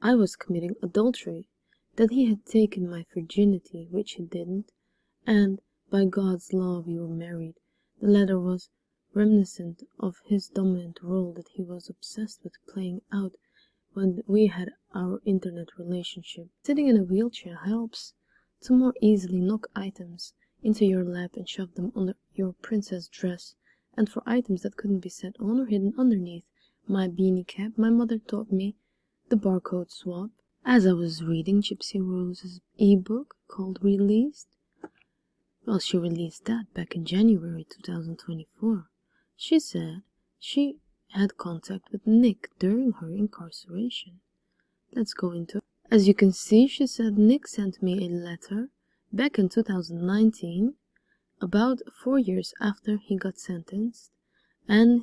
I was committing adultery, that he had taken my virginity, which he didn't, and by God's law we were married. The letter was reminiscent of his dominant role that he was obsessed with playing out when we had our internet relationship. Sitting in a wheelchair helps to more easily knock items into your lap and shove them under your princess dress, and for items that couldn't be set on or hidden underneath my beanie cap, my mother taught me the barcode swap. As I was reading Gypsy Rose's ebook called Released, well, she released that back in January 2024. She said she had contact with Nick during her incarceration. Let's go into it. As you can see, she said Nick sent me a letter back in 2019, about 4 years after he got sentenced, and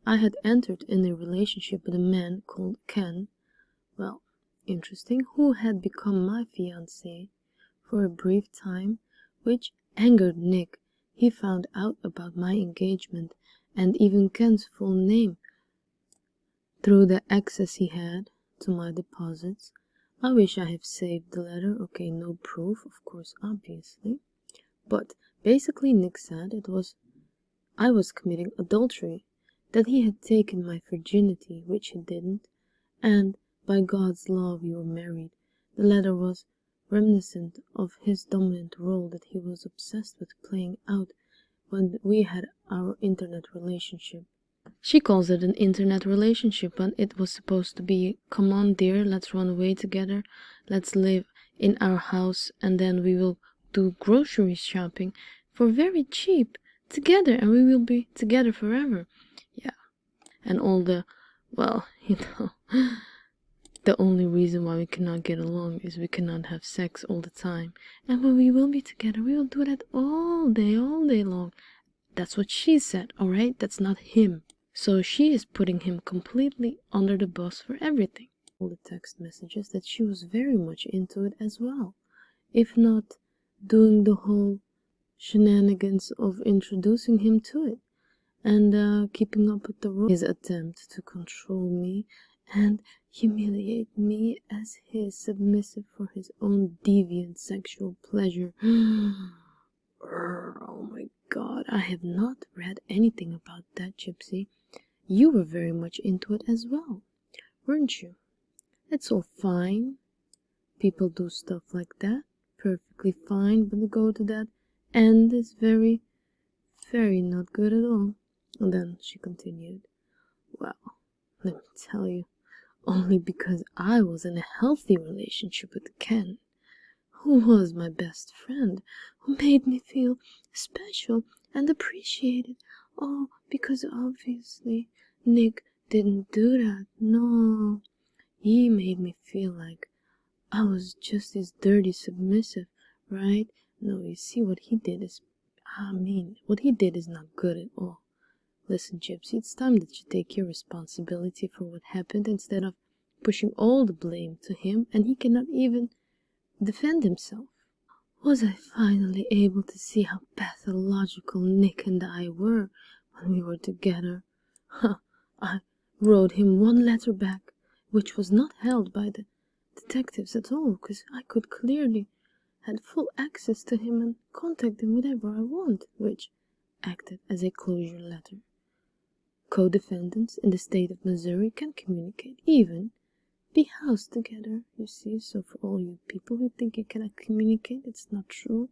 I had entered in a relationship with a man called Ken, well, interesting, who had become my fiancé for a brief time, which angered Nick. He found out about my engagement and even Ken's full name through the access he had to my deposits. I wish I have saved the letter. Okay, no proof, of course, obviously. But basically Nick said I was committing adultery, that he had taken my virginity, which he didn't, and by God's law we were married. The letter was reminiscent of his dominant role that he was obsessed with playing out when we had our internet relationship. She calls it an internet relationship, but it was supposed to be, come on dear, let's run away together, let's live in our house, and then we will do grocery shopping for very cheap together, and we will be together forever. Yeah, and all the, well, the only reason why we cannot get along is we cannot have sex all the time. And when we will be together, we will do that all day long. That's what she said, alright? That's not him. So she is putting him completely under the bus for everything. All the text messages that she was very much into it as well. If not doing the whole shenanigans of introducing him to it. And keeping up with the rules. His attempt to control me and humiliate me as his submissive for his own deviant sexual pleasure. Oh my God, I have not read anything about that, Gypsy. You were very much into it as well, weren't you? It's all fine. People do stuff like that, perfectly fine, but to go to that end is very, very not good at all. And then she continued, well, let me tell you, only because I was in a healthy relationship with Ken, who was my best friend, who made me feel special and appreciated. Oh, because obviously Nick didn't do that. No, he made me feel like I was just his dirty submissive, right? No, you see, what he did is not good at all. Listen, Gypsy, it's time that you take your responsibility for what happened instead of pushing all the blame to him, and he cannot even defend himself. Was I finally able to see how pathological Nick and I were when we were together? I wrote him one letter back, which was not held by the detectives at all, because I could clearly had full access to him and contact him whenever I want, which acted as a closure letter. Co-defendants in the state of Missouri can communicate, even be housed together, you see. So for all you people who think you cannot communicate, it's not true.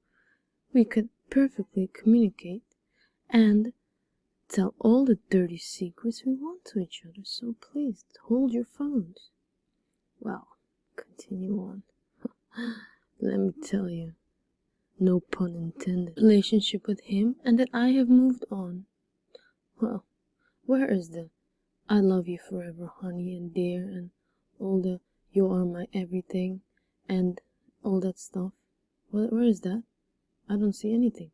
We could perfectly communicate and tell all the dirty secrets we want to each other. So please, hold your phones. Well, continue on. Let me tell you, no pun intended, relationship with him, and that I have moved on. Well, where is the I love you forever, honey and dear, and all the you are my everything, and all that stuff? Where is that? I don't see anything.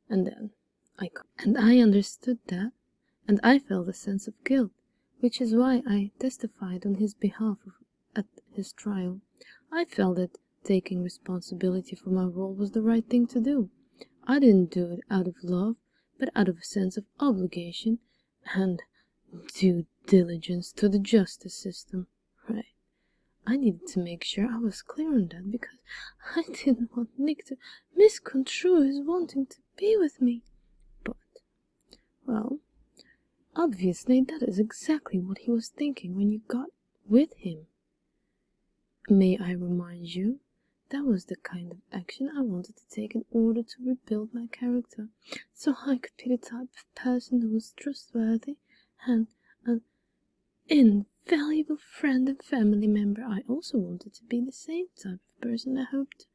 And then I understood that, and I felt a sense of guilt, which is why I testified on his behalf at his trial. I felt that taking responsibility for my role was the right thing to do. I didn't do it out of love, but out of a sense of obligation and due diligence to the justice system. Right. I needed to make sure I was clear on that because I didn't want Nick to misconstrue his wanting to be with me. But, well, obviously that is exactly what he was thinking when you got with him. May I remind you, that was the kind of action I wanted to take in order to rebuild my character, so I could be the type of person who was trustworthy and an invaluable friend and family member. I also wanted to be the same type of person I hoped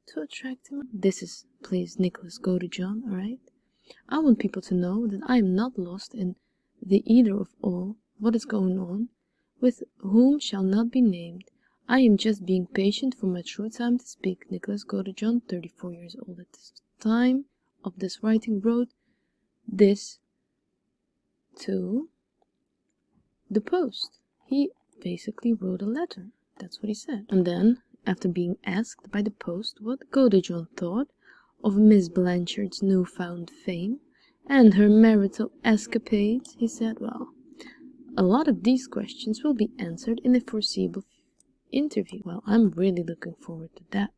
to attract him. This is, please, Nicholas Godejohn, alright? I want people to know that I am not lost in the either of all what is going on, with whom shall not be named. I am just being patient for my true time to speak. Nicholas Godejohn, 34 years old at this time of this writing, wrote this to the post. He basically wrote a letter. That's what he said. And then, after being asked by the post what Godejohn thought of Miss Blanchard's newfound fame and her marital escapades, he said, well, a lot of these questions will be answered in a foreseeable interview. Well, I'm really looking forward to that.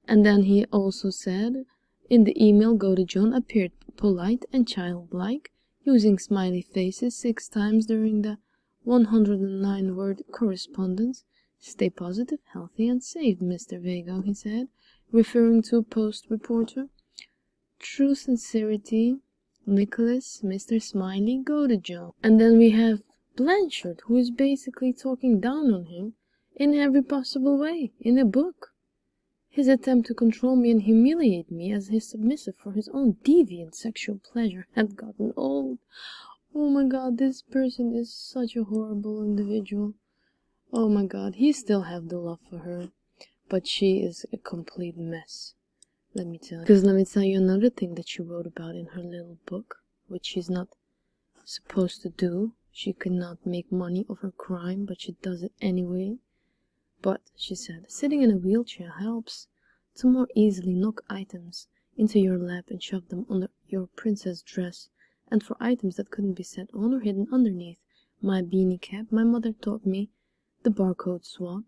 And then he also said, in the email, Godejohn appeared polite and childlike, using smiley faces 6 times during the 109-word correspondence. Stay positive, healthy, and safe, Mr. Vago, he said, referring to a Post reporter. True sincerity, Nicholas, Mr. Smiley Godejohn. And then we have Blanchard, who is basically talking down on him in every possible way in a book. His attempt to control me and humiliate me as his submissive for his own deviant sexual pleasure had gotten old. Oh my god, this person is such a horrible individual. Oh my god, he still have the love for her, but she is a complete mess. Let me tell you. Because let me tell you another thing that she wrote about in her little book, which she's not supposed to do. She could not make money of her crime, but she does it anyway. But, she said, sitting in a wheelchair helps to more easily knock items into your lap and shove them under your princess dress. And for items that couldn't be set on or hidden underneath my beanie cap, my mother taught me the barcode swap.